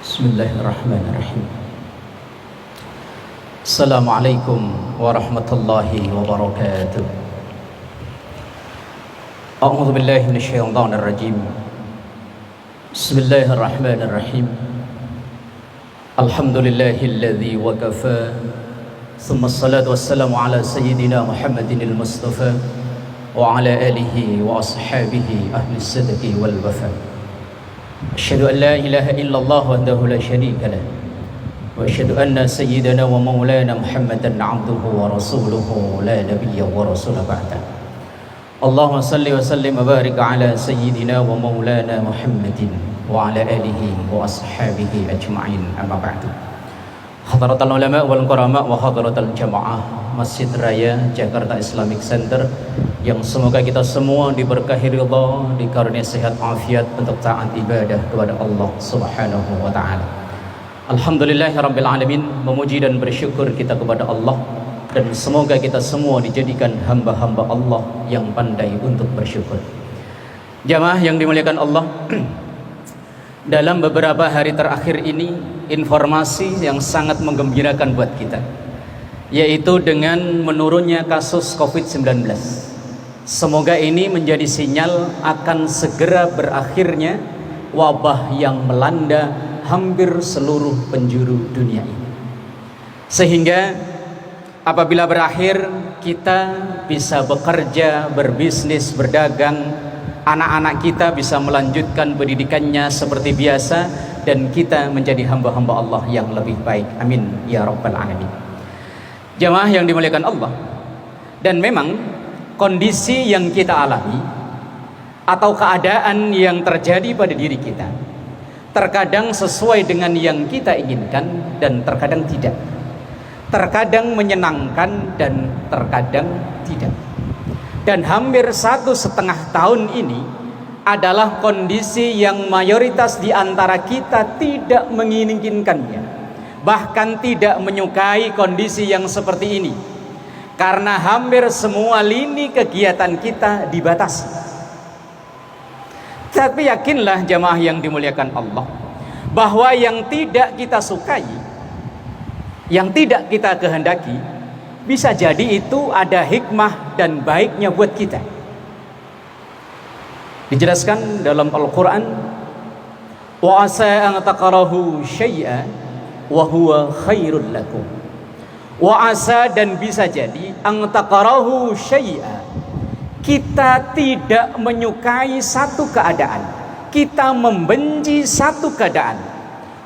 Bismillahirrahmanirrahim. Assalamualaikum warahmatullahi wabarakatuh. A'udzu billahi minasyaitonir rajim. Bismillahirrahmanirrahim. Alhamdulillahilladzi wa kafa. Tsumma assalatu wassalamu ala sayyidina Muhammadinil Mustafa wa ala alihi wa ashabihi ahli sidqi wal wafa. Asyhadu an la ilaha illallah wahdahu la syarika lah wa asyhadu anna sayyidana wa maulana Muhammadan abduhu wa rasuluhu la nabiyya wa rasula ba'da. Allahumma salli wa sallim wa barik ala sayyidina wa maulana Muhammadin wa ala alihi wa ashabihi ajma'in, amma ba'du. Hadratal ulama wal qurama wa hadratal jamaah Masjid Raya Jakarta Islamic Center, yang semoga kita semua diberkahi ridha, dikarunia sehat afiat untuk taat ibadah kepada Allah Subhanahu wa taala. Alhamdulillahirabbil alamin, memuji dan bersyukur kita kepada Allah, dan semoga kita semua dijadikan hamba-hamba Allah yang pandai untuk bersyukur. Jamaah yang dimuliakan Allah, dalam beberapa hari terakhir ini informasi yang sangat menggembirakan buat kita, yaitu dengan menurunnya kasus COVID-19. Semoga ini menjadi sinyal akan segera berakhirnya wabah yang melanda hampir seluruh penjuru dunia ini, sehingga apabila berakhir kita bisa bekerja, berbisnis, berdagang, anak-anak kita bisa melanjutkan pendidikannya seperti biasa, dan kita menjadi hamba-hamba Allah yang lebih baik. Amin ya rabbal alamin. Jamaah yang dimuliakan Allah, dan memang kondisi yang kita alami atau keadaan yang terjadi pada diri kita terkadang sesuai dengan yang kita inginkan dan terkadang tidak, terkadang menyenangkan dan terkadang tidak. Dan hampir 1,5 tahun ini adalah kondisi yang mayoritas di antara kita tidak menginginkannya, bahkan tidak menyukai kondisi yang seperti ini, karena hampir semua lini kegiatan kita dibatasi. Tapi yakinlah jamaah yang dimuliakan Allah, bahwa yang tidak kita sukai, yang tidak kita kehendaki, bisa jadi itu ada hikmah dan baiknya buat kita. Dijelaskan dalam Al-Quran, wa asa an taqarahu syai'a wa huwa khairul lakum. Wa asa, dan bisa jadi, an taqarahu syai'a, kita tidak menyukai satu keadaan, kita membenci satu keadaan.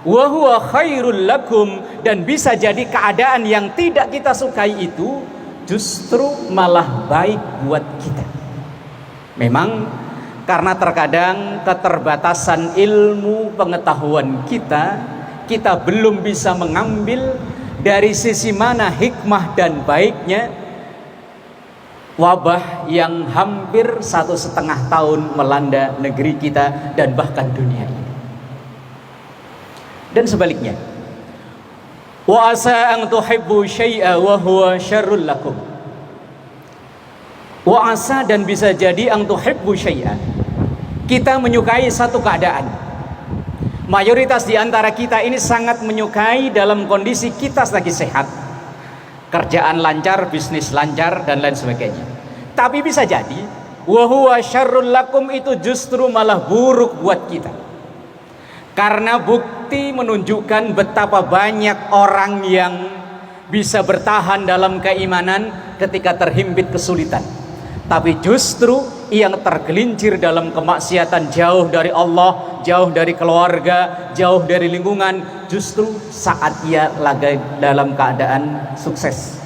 Wa huwa khairul lakum, dan bisa jadi keadaan yang tidak kita sukai itu justru malah baik buat kita. Memang karena terkadang keterbatasan ilmu pengetahuan kita belum bisa mengambil dari sisi mana hikmah dan baiknya wabah yang hampir 1,5 tahun melanda negeri kita dan bahkan dunia ini. Dan sebaliknya, wa asa an tuhibbu syai'a wa huwa syarrul lakum. Wa asa, dan bisa jadi, an tuhibbu syai'a, kita menyukai satu keadaan. Mayoritas di antara kita ini sangat menyukai dalam kondisi kita lagi sehat, kerjaan lancar, bisnis lancar, dan lain sebagainya. Tapi bisa jadi wa huwa syarrul lakum itu justru malah buruk buat kita, karena bukti menunjukkan betapa banyak orang yang bisa bertahan dalam keimanan ketika terhimpit kesulitan, tapi justru yang tergelincir dalam kemaksiatan, jauh dari Allah, jauh dari keluarga, jauh dari lingkungan, justru saat ia lagi dalam keadaan sukses.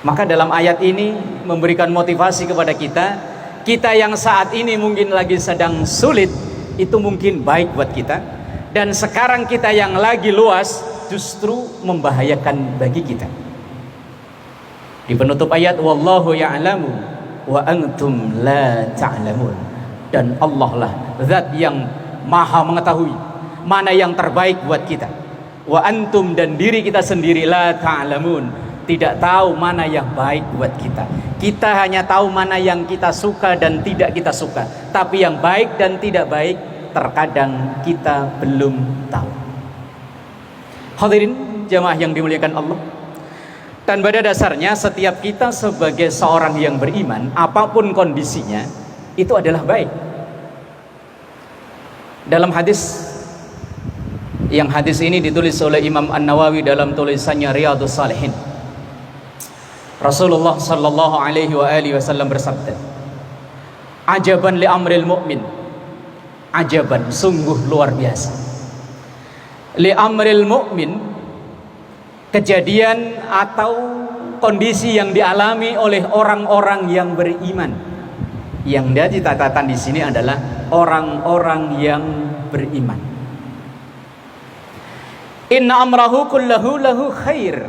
Maka dalam ayat ini memberikan motivasi kepada kita yang saat ini mungkin lagi sedang sulit, itu mungkin baik buat kita, dan sekarang kita yang lagi luas justru membahayakan bagi kita. Di penutup ayat, wallahu ya'lamu wa antum la ta'lamun, dan Allah lah zat yang maha mengetahui mana yang terbaik buat kita. Wa antum, dan diri kita sendiri, la ta'lamun, tidak tahu mana yang baik buat kita. Kita hanya tahu mana yang kita suka dan tidak kita suka, tapi yang baik dan tidak baik terkadang kita belum tahu. Hadirin jamaah yang dimuliakan Allah, dan pada dasarnya setiap kita sebagai seorang yang beriman, apapun kondisinya, itu adalah baik. Dalam hadis ini ditulis oleh Imam An-Nawawi dalam tulisannya Riyadhus Shalihin, Rasulullah sallallahu alaihi wasallam bersabda, "Ajaban li amril mu'min." Ajaban, sungguh luar biasa. Li amril mu'min, kejadian atau kondisi yang dialami oleh orang-orang yang beriman. Yang dari catatan di sini adalah orang-orang yang beriman. Inna amrahu kullahu lahu khair,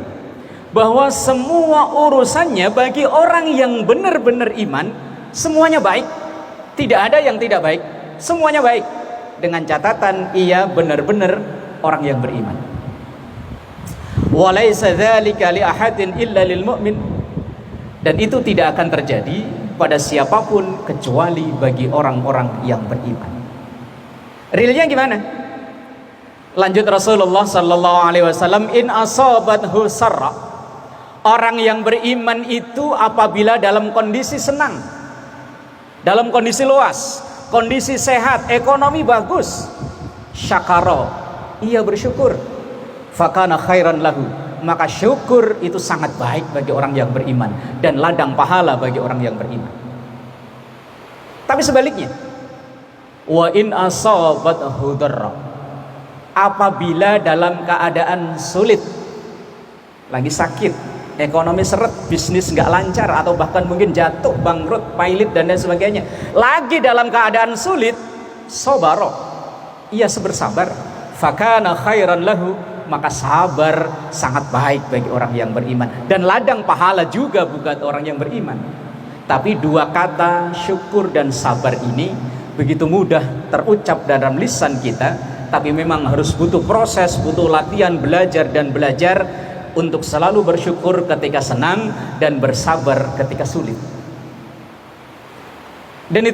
bahwa semua urusannya bagi orang yang benar-benar iman, semuanya baik. Tidak ada yang tidak baik, semuanya baik, dengan catatan ia benar-benar orang yang beriman. Walaysa dzalika li ahadin illa lil mu'min, dan itu tidak akan terjadi pada siapapun kecuali bagi orang-orang yang beriman. Realnya gimana? Lanjut Rasulullah sallallahu alaihi wasallam, in asabathu sarra, orang yang beriman itu apabila dalam kondisi senang, dalam kondisi luas, kondisi sehat, ekonomi bagus, syakara, ia bersyukur, fakana khairan lahu, maka syukur itu sangat baik bagi orang yang beriman dan ladang pahala bagi orang yang beriman. Tapi sebaliknya, wa in asabathu darra, apabila dalam keadaan sulit, lagi sakit, ekonomi seret, bisnis nggak lancar, atau bahkan mungkin jatuh, bangkrut, pailit dan lain sebagainya, lagi dalam keadaan sulit, sabara, ia bersabar, fakana khairan lahu, maka sabar sangat baik bagi orang yang beriman dan ladang pahala juga buat orang yang beriman. Tapi dua kata syukur dan sabar ini begitu mudah terucap dalam lisan kita, tapi memang harus butuh proses, butuh latihan, belajar dan belajar untuk selalu bersyukur ketika senang dan bersabar ketika sulit. Dan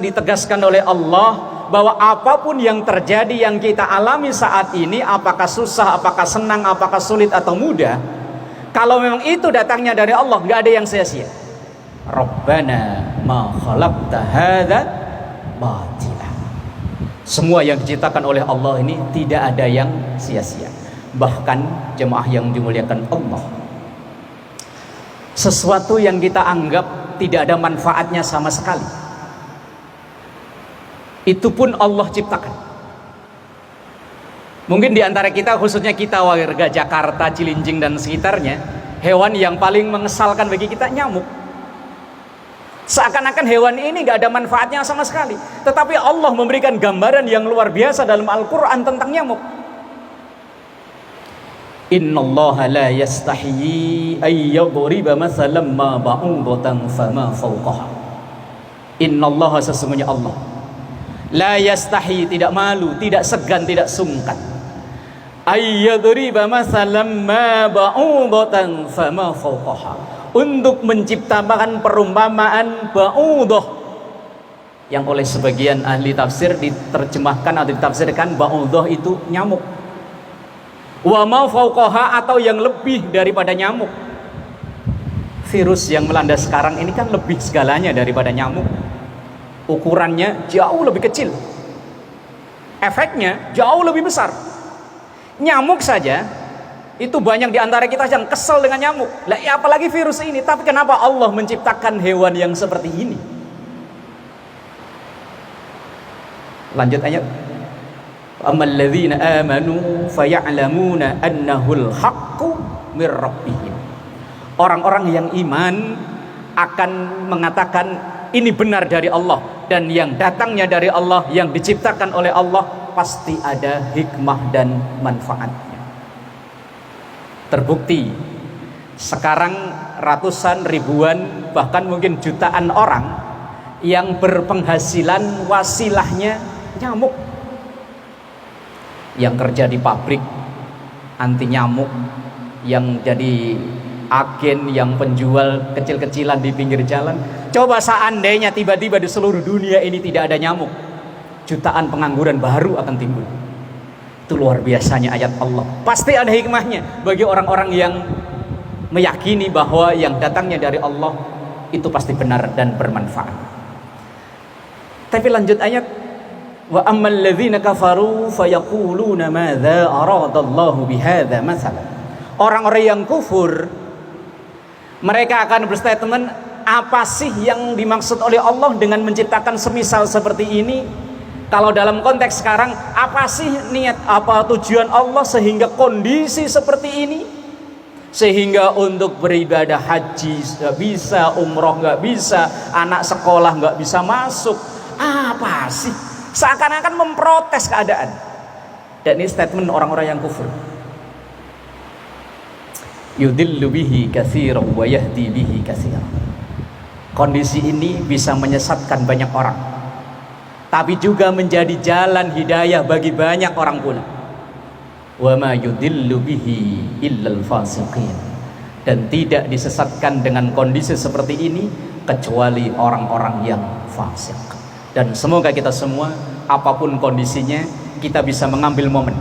ditegaskan oleh Allah bahwa apapun yang terjadi, yang kita alami saat ini, apakah susah, apakah senang, apakah sulit atau mudah, kalau memang itu datangnya dari Allah, nggak ada yang sia-sia. Rabbana ma khalaqta hadza batila. Semua yang diciptakan oleh Allah ini tidak ada yang sia-sia. Bahkan jemaah yang dimuliakan Allah, sesuatu yang kita anggap tidak ada manfaatnya sama sekali, itu pun Allah ciptakan. Mungkin di antara kita, khususnya kita warga Jakarta, Cilincing dan sekitarnya, hewan yang paling mengesalkan bagi kita nyamuk. Seakan-akan hewan ini gak ada manfaatnya sama sekali, tetapi Allah memberikan gambaran yang luar biasa dalam Al-Quran tentang nyamuk. Innallaha la yastahi ayyadriba mathalan ma ba'udatan fama fawqaha. Innallaha, sesungguhnya Allah, la yastahi, tidak malu, tidak segan, tidak sungkan, ayyadriba mathalan ma ba'udatan fama fawqaha, untuk menciptakan perumpamaan ba'udah, yang oleh sebagian ahli tafsir diterjemahkan atau ditafsirkan ba'udah itu nyamuk, wa ma fawqaha, atau yang lebih daripada nyamuk. Virus yang melanda sekarang ini kan lebih segalanya daripada nyamuk. Ukurannya jauh lebih kecil, efeknya jauh lebih besar. Nyamuk saja itu banyak di antara kita yang kesel dengan nyamuk, lah apalagi virus ini. Tapi kenapa Allah menciptakan hewan yang seperti ini? Lanjut ayat, ammal ladzina amanu faya'lamuna annahul haqqu mir rabbihim. Orang-orang yang iman akan mengatakan ini benar dari Allah, dan yang datangnya dari Allah, yang diciptakan oleh Allah, pasti ada hikmah dan manfaatnya. Terbukti sekarang ratusan, ribuan, bahkan mungkin jutaan orang yang berpenghasilan wasilahnya nyamuk, yang kerja di pabrik anti nyamuk, yang jadi agen, yang penjual kecil-kecilan di pinggir jalan. Coba seandainya tiba-tiba di seluruh dunia ini tidak ada nyamuk, jutaan pengangguran baru akan timbul. Itu luar biasanya ayat Allah. Pasti ada hikmahnya bagi orang-orang yang meyakini bahwa yang datangnya dari Allah itu pasti benar dan bermanfaat. Tapi lanjut ayat, wa ammal ladzina kafaru fayaquluna madza aradallahu bihadza mathalan. Orang-orang yang kufur mereka akan berstatement, apa sih yang dimaksud oleh Allah dengan menciptakan semisal seperti ini? Kalau dalam konteks sekarang, apa sih niat, apa tujuan Allah sehingga kondisi seperti ini? Sehingga untuk beribadah haji nggak bisa, umroh nggak bisa, anak sekolah nggak bisa masuk. Apa sih? Seakan-akan memprotes keadaan. Dan ini statement orang-orang yang kufur. Yudillu bihi katsiran wa yahdi bihi katsiran. Kondisi ini bisa menyesatkan banyak orang, tapi juga menjadi jalan hidayah bagi banyak orang pula. Wa ma yudillu bihi illal fasiqin. Dan tidak disesatkan dengan kondisi seperti ini kecuali orang-orang yang fasik. Dan semoga kita semua apapun kondisinya kita bisa mengambil momen.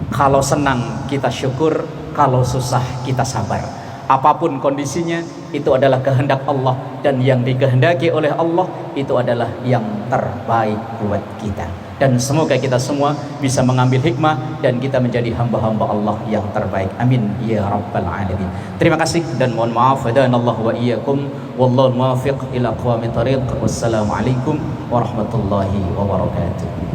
Kalau senang kita syukur, kalau susah kita sabar. Apapun kondisinya itu adalah kehendak Allah, dan yang dikehendaki oleh Allah itu adalah yang terbaik buat kita. Dan semoga kita semua bisa mengambil hikmah dan kita menjadi hamba-hamba Allah yang terbaik. Amin ya rabbal alamin. Terima kasih dan mohon maaf. Hadanallahu wa iyyakum wallahu muwaffiq ila aqwamit thariq. Wassalamualaikum warahmatullahi wabarakatuh.